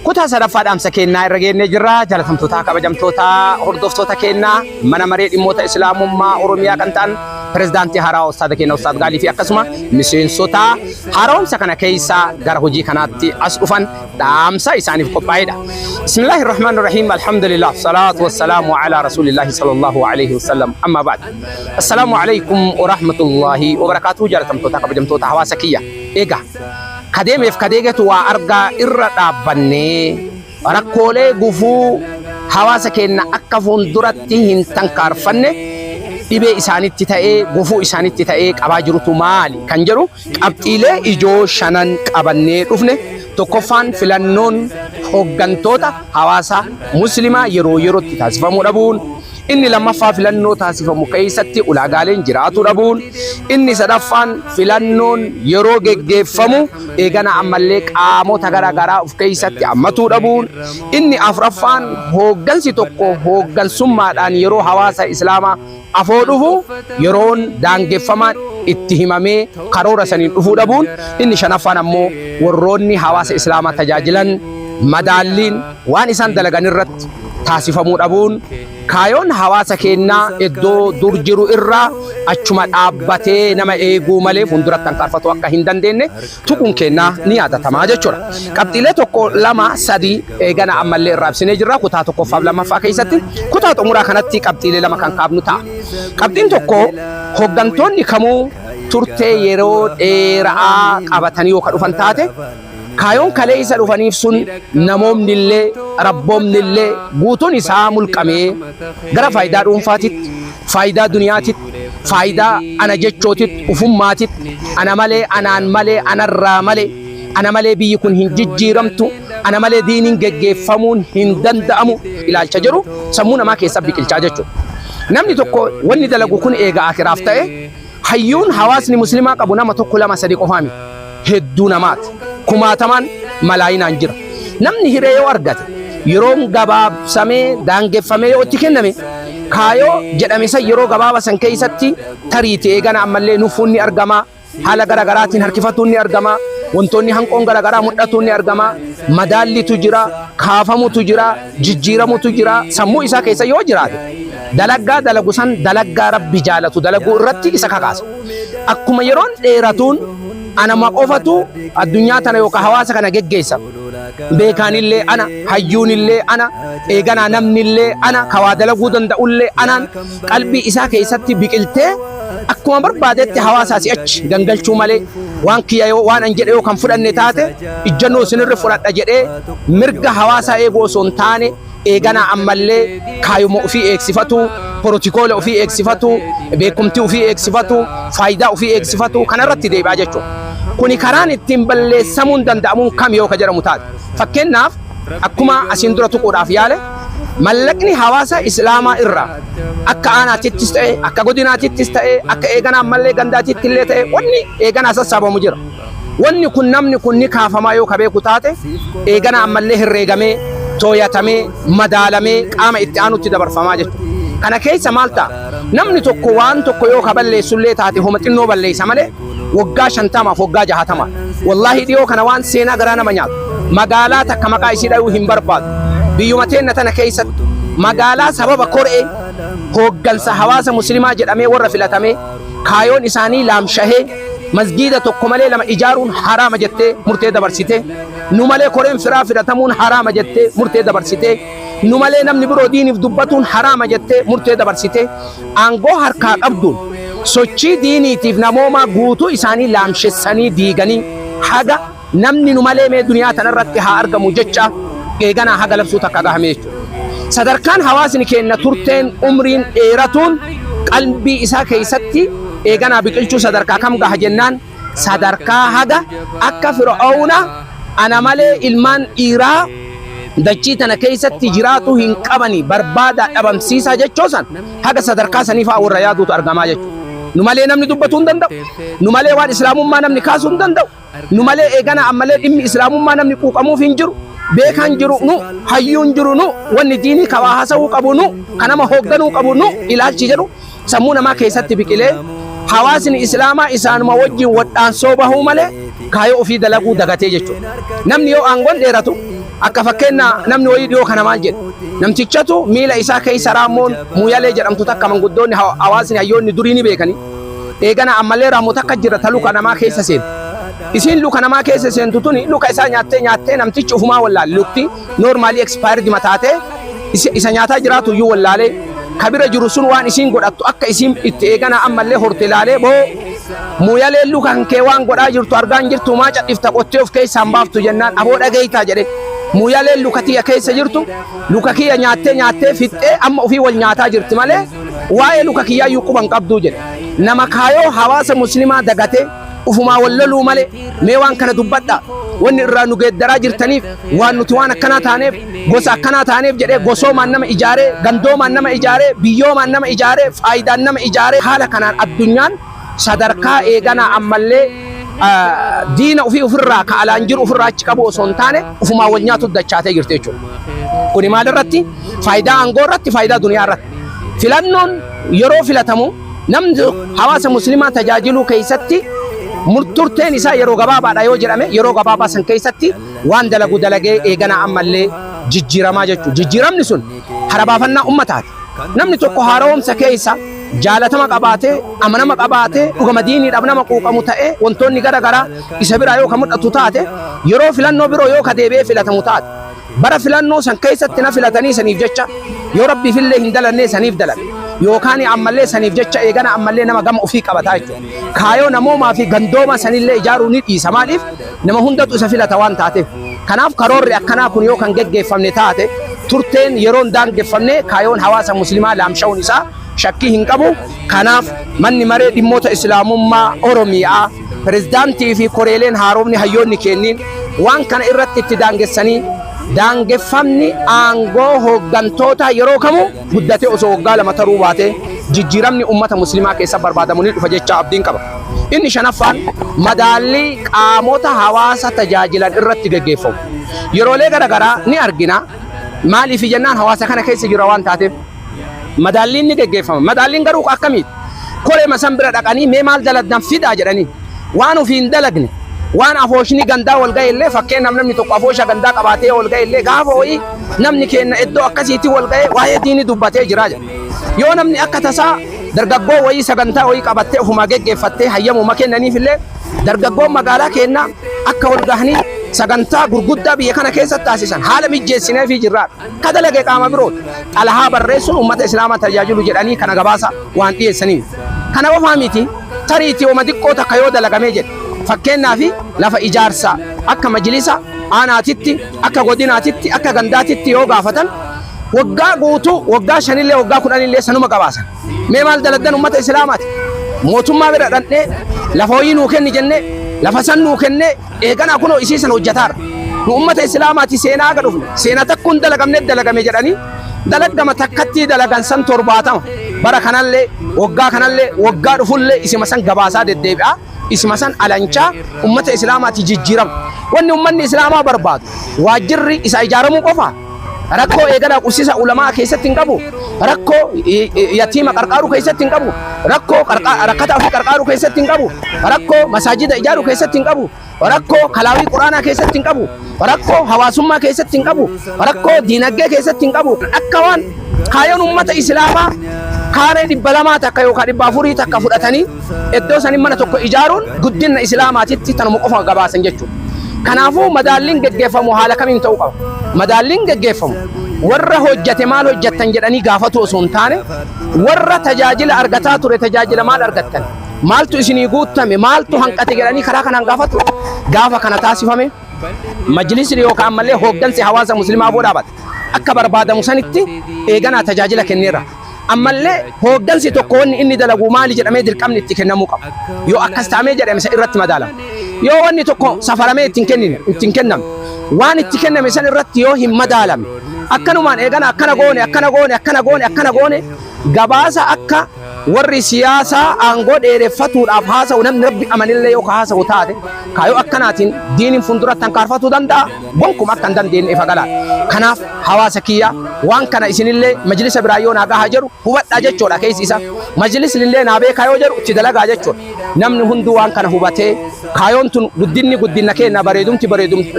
كتا سرفات أمس كنا رجال نجرا جلتهم توتا كبجم توتا هردوف توتا كنا من مريد إموت إسلام ما أوروميا كنتان بريزيدنتي هارا أستاذ كنا أستاذ غالي في أقسمه مسين سوتا هارون سكنا كيسا غرهوجي كناتي أسقفن دامسا إساني في قبائدا بسم الله الرحمن الرحيم الحمد لله الصلاة والسلام على رسول الله صلى الله عليه وسلم أما بعد السلام عليكم ورحمة الله وبركاته جلتهم توتا كبجم توتا حواسكية إيجا كديم يفكديجت وأرجع إرد بني ركولة غفو حواسكنا أكفون درتين تنكر فنه ibe isaanitti ta'ee gufuu isaanitti ta'ee qabaa jirutu maali kan jedhu qabxiilee ijoo shanan qabannee dhufne tokkoffaan filannoon hooggantoota hawaasa muslimaa yeroo yerootti taasifamuu dhabuun inni lammaffaa filannoo taasifamu keessatti ulaagaaleen jiraatu dhabuun inni sadaffaan filannoon yeroo geggeeffamu eegana ammallee qaamota garaagaraa of keessatti hammatuu dhabuun inni afuraffaan hooggansi tokko hooggansummaadhaan yeroo hawaasa islaamaa afoo dhufu yeroon daangeffamaan itti himamee karoora saniin dhufuu dhabuun inni shanaffaan ammoo warroonni hawaasa islaamaa tajaajilan madaalliin waan isaan dalagan irratti taasifamuu dhabuun kaayoon hawaasa keenyaa iddoo dur jiru irraa achuma dhaabbatee nama eeguu malee fuulduratti hanqarfatu akka hin dandeenye tuquun keenyaa ni yaadatamaa jechuudha. Qabxiilee tokko lama sadii eegana ammallee raabsinee jirra kutaa tokkoffaaf lammaffaa keessatti kutaa xumuraa kanatti qabxiilee lama kan kaabnu ta'a. Qabxiin tokko hooggantoonni kamuu turtee yeroo dheeraa qabatanii yoo ka dhufan taate kaayoon kalee isa dhufaniif sun namoomnillee rabboomnillee guutuun isaa mulqamee gara faayidaa dhuunfaatitti faayidaa duniyaatitti faayidaa ana jechootitti ufummaatitti ana malee anaan malee anarraa malee ana malee biyyi kun hin jijjiiramtu ana malee diiniin geggeeffamuun hin danda'amu ilaalcha jedhu sammuu namaa keessa biqilchaa jechuudha. Namni tokko wanni dalagu kun eegaa akiraaf ta'e hayyuun hawaasni muslimaa qabu nama tokko lama sadii qofaami hedduu namaati. Kumaataman malaayinaan jira. Namni hiree yoo argate yeroo gabaabsamee daangeffamee yoo itti kenname kaayoo jedhame san yeroo gabaaba san keessatti tariitii eegana ammallee nufuun ni argama haala garaagaraatiin harkifatuun ni argama wantoonni hanqoon garaagaraa mul'atuun ni argama madaallitu jira kaafamutu jira jijjiiramutu jira sammuu isaa keessa yoo jiraate dalaggaa dalagu san dalaggaa rabbi jaalatu dalaguu irratti isa kakaasa akkuma yeroon dheeratuun ana maqofatu addunyaa tana yookaan hawaasa kana geggeessa beekaanillee ana hayyuunillee ana eeganaa namnillee ana kawaa dalaguu danda'ullee anaan qalbii isaa keessatti biqiltee akkuma barbaadetti hawaasaa si'achi gangalchuu malee waan kiyya yoo waan an jedhe yoo kan fudhanne taate ijjannoo isinirra fudhadha jedhee mirga hawaasaa eeguu osoo hin taane eeganaa ammallee kaayuma ofii eegsifatu protokoola ofii eegsifatu beekumtii ofii eegsifatu faayidaa ofii eegsifatu kanarratti deebi'aa jechuudha. Kuni karaan ittiin balleessamuun danda'amuun kam yoo ka jedhamu taate fakkeenyaaf akkuma asiin dura tuquudhaaf yaale mallaqni hawaasa islaamaa irraa akka aanaatittis ta'e akka godinaatittis ta'e akka eeganaa ammallee gandaatitti illee ta'e wanni eeganaa sassaabamu jira. Wanni kun namni kun ni kaafamaa yoo ka beeku taate eeganaa ammallee herreegamee tooyatamee madaalamee qaama itti aanutti dabarfamaa jechuudha. Kana keessa maal ta'a namni tokko waan tokko yoo ka balleessullee taate homa xinnoo balleessa malee waggaa 50 waggaa 60 wallahi dhiyoo kana waan seenaa garaa nama nyaatu magaalaa takka maqaa isii dhayuu hin barbaadu biyyuma teenna tana keessatti magaalaa sababa koree hooggansa hawaasa muslimaa jedhamee warra filatamee kaayoon isaanii laamshahee masgiida tokko malee lama ijaaruun haraama jettee murtee dabarsite nu malee koreen firaa filatamuun haraama jettee murtee dabarsite nu malee namni biroo diiniif dubbatuun haraama jettee murtee dabarsite aangoo harkaa qabduun sochii diiniitiif namooma guutuu isaanii laamshessanii diiganii haga namni nu malee mee duniyaa tanarratti haa argamu jecha eeganaa haga labsuu takka gahame jechuudha. Sadarkaan hawaasni keenya turteen umriin dheeratuun qalbii isaa keessatti eeganaa biqilchuu sadarkaa kam gaha jennaan sadarkaa haga akka fir'aawna ana malee ilmaan dhiiraa dachii tana keessatti jiraatu hin qabani barbaada dhabamsiisaa jechoosan haga sadarkaa sanii fa'aa warra yaaduutu argamaa jechuudha. Nu malee namni dubbatuu hin danda'u. Nu malee waan islaamummaa namni kaasuu hin danda'u. Nu malee eegana ammallee dhimmi islaamummaa namni quuqamuuf hin jiru. Beekan jiru nu hayyuun jiru nu wanni diinii kawaa haasa'uu qabu nu kanama hoogganuu qabu nu ilaalchi jedhu sammuu namaa keessatti biqilee hawaasni islaamaa isaanuma wajjin wadhaansoo bahuu malee kaayoo ofii dalaguu dagatee jechuudha. Namni yoo aangoon dheeratu akka fakkeenya namni wayii dhiyoo kana maal jedhe namtichatu miila isaa keessa raammoon muyalee jedhamtu takka manguddoonni hawaasni hayyoonni durii ni beekani eegana ammallee raammoo takka jira ta luka namaa keessa seenu isin luka namaa keessa seentu tuni luka isaa nyaattee namtichi ufumaa wallaale lukti normally expired mataate isa nyaataa jiraatu iyyuu wallaale kabira jiru sun waan isin godhattu akka isin itti eegana ammallee horte laalee boo muyalee lukan kee waan godhaa jirtu argaan jirtu maa cadhifta qottee of keessaan baaftu jennaan aboo dhageeytaa jedhe muyalee lukatii keessa jirtu luka kiyya nyaattee fixxee amma ofii wal nyaataa jirti malee waa'ee luka kiyyaa iyyuu quban qabduu jedhe nama kaayoo hawaasa muslimaa dagatee ufumaa walloluu malee mee waan kana dubbadha wanni irraa nu geeddaraa jirtaniif waan nuti waan akkanaa taaneef gosa akkanaa taaneef jedhee gosoomaan nama ijaaree gandoomaan nama ijaaree biyyoomaan nama ijaaree faayidaan nama ijaaree haala kanaan addunyaan sadarkaa eeganaa ammallee diina ofirraa ka alaan jiru ofirraa achi qabu osoo hin taane ufumaa wal nyaatu dachaatee jirti jechuudha. Kuni maal irratti faayidaa aangoo irratti faayidaa duniyaa irratti filannoon yeroo filatamu namni hawaasa muslimaa tajaajiluu keessatti murturteen isaa yeroo gabaabaadha yoo jedhame yeroo gabaabaa san keessatti waan dalagu dalagee eeganaa ammallee jijjiiramaa jechuudha. Jijjiiramni sun harabaafannaa ummataati. Namni tokko haaromsa keessa jaalatama qabaatee amanama qabaatee dhugama diiniidhaaf nama quuqamu ta'ee wantoonni garaagaraa isa biraa yoo ka mul'atu taate yeroo filannoo biroo yoo ka deebi'ee filatamu taate bara filannoo san keessatti na filatanii saniif jecha yoo rabbiifillee hin dalannee saniif dalame yookaan ammallee saniif jecha eegana ammallee nama gama ofii qabataa jechuudha. Kaayoo namoomaa fi gandooma sanillee ijaaruu ni dhiisa maaliif nama hundatu isa filata waan taateef. Kanaaf karoorri akkanaa kun yoo kan geggeeffamne taate turteen yeroon daangeffamne kaayoon hawaasa muslimaa laamsha'uun isaa shakkii hin qabu. Kanaaf manni maree dhimmoota islaamummaa Oromiyaa pirezidaantii fi koreeleen haaromni hayyoonni kenniin waan kana irratti itti daangessanii daangeffamni aangoo hooggantoota yeroo kamuu guddatee osoo waggaa lama taruu baate jijjiiramni ummata muslimaa keessa barbaadamu ni dhufa jecha abdiin qaba. Inni shanaffaan madaallii qaamota hawaasa tajaajilan irratti geggeeffamu. Yeroolee garaagaraa ni argina maaliif jennaan hawaasa kana keessa jira waan taateef madaalliin ni geggeeffama. Madaalliin garuu akkamiiti? Koree masan bira dhaqanii mee maal daladdan fidaa jedhanii waan ofii hin dalagne waan afooshni gandaa wal ga'e illee fakkeenyaaf namni tokko afoosha gandaa qabaatee wal ga'e illee gaafa ho'i namni keenya iddoo akkasiitti wal ga'e waa'ee diinii dubbatee jira jedha. Yoo namni akka tasaa dargaggoo wayii sagantaa wayii qabattee ofuma geggeeffattee hayyamuma kennaniif illee dargaggoon magaalaa keenya akka wal gahanii sagantaa gurguddaa biyya kana keessatti taasisan haala mijeessinee fi jirraadha. Ka dalagee qaama biroo xalahaa barreessuun uummata islaamaa tajaajilu jedhanii kana gabaasa waan dhiyeessaniif. Kana qofaa miti tariitii oma xiqqoo takka yoo dalagamee jedhe fakkeenyaaf lafa ijaarsaa akka majlisa aanaatitti akka godinaatitti akka gandaatitti yoo gaafatan waggaa guutuu waggaa 5 illee waggaa 10 illee sanuma qabaasan. Mee maal daladdan uummata islaamaati? Mootummaa bira dhannee lafa hoyii nuu kenni jennee lafa san nuu kennee eeganaa kunoo isii san hojjetaara. Nu uummata islaamaati seenaa aga dhufne seenaa takkuun dalagamne dalagame jedhanii dalagama takkatti dalagan san 70 bara kanallee waggaa dhufullee isima san gabaasaa deddeebi'a. Isima san alanchaa ummata islaamaati jijjiiramu. Wanni ummanni islaamaa barbaadu waajjirri isa ijaaramuu qofa. Rakkoo eegala qursisa ulamaa keessatti hin qabu. Rakkoo yatiima qarqaaruu keessatti hin qabu. Rakkoo rakkataa fi qarqaaruu keessatti hin qabu. Rakkoo masaajida ijaaruu keessatti hin qabu. Rakkoo kalaawii quraanaa keessatti hin qabu. Rakkoo hawaasummaa keessatti hin qabu. Rakkoo diinagdee keessatti hin qabu. Akka waan kaayoon ummata islaamaa kaaree 200 takka yookaan 400 takka fudhatanii iddoo sanin mana tokko ijaaruun guddina islaamaatitti tanuma qofa gabaasan jechuudha. Kanaafuu madaalliin geggeeffamu haala kamiin ta'uu qaba? Madaalliin geggeeffamu warra hojjate maal hojjattan jedhanii gaafatu osoo hin taane warra tajaajila argataa ture tajaajila maal argattan? Maaltu isinii guutame? Maaltu hanqate jedhanii karaa kanaan gaafatu? Gaafa kana taasifame majlisni yookaan ammallee hooggansi hawaasa muslimaa boo dhaabate akka barbaadamu sanitti eeganaa tajaajila kenneera. Ammallee hooggansi tokko wanni inni dalagu maali jedhamee dirqamni itti kennamuu qaba. Yoo akkas taamee jedhame isa irratti madaalama. Yoo wanni tokko safaramee ittiin kenname waan itti kenname san irratti yoo hin madaalame akkanumaan eegana akkana goone gabaasa akka warri siyaasa aangoo dheereffatuudhaaf haasa'u namni rabbi amanillee yoo haasa'u taate kaayoo akkanaatiin diiniin fuulduratti hankaarfatuu danda'a gonkumaa akka hin dandeenye ifa gala. Kanaaf hawaasa kiyya waan kana isinillee majlisa biraa yoo naa gahaa jedhu hubadhaa jechuudha keessi isa. Majlisillee naa beekaa yoo jedhu itti dalagaa jechuudha. Namni hunduu waan kana hubatee kaayoon tun guddina keenya bareedumti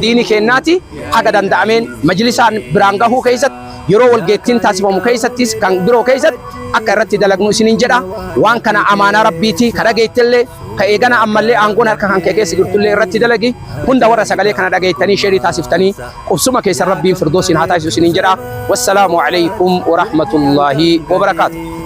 diinii keenyaati haga danda'ameen majlisaan biraan gahuu keessatti yeroo walgeettiin taasifamu keessattis kan biroo keessatti akka irratti dalagnu isiniin jedha. Waan kana amaanaa rabbiiti ka dhageettillee ka eegana ammallee aangoon harka kan kee keessa jirtullee irratti dalagi hunda warra sagalee kana dhageettanii sheerii taasiftanii qubsuma keessa rabbiin firdoosiin haa taasisu isiniin jedha. Wassalaamu alaykum wa rahmatullaahi wa barakaatuh.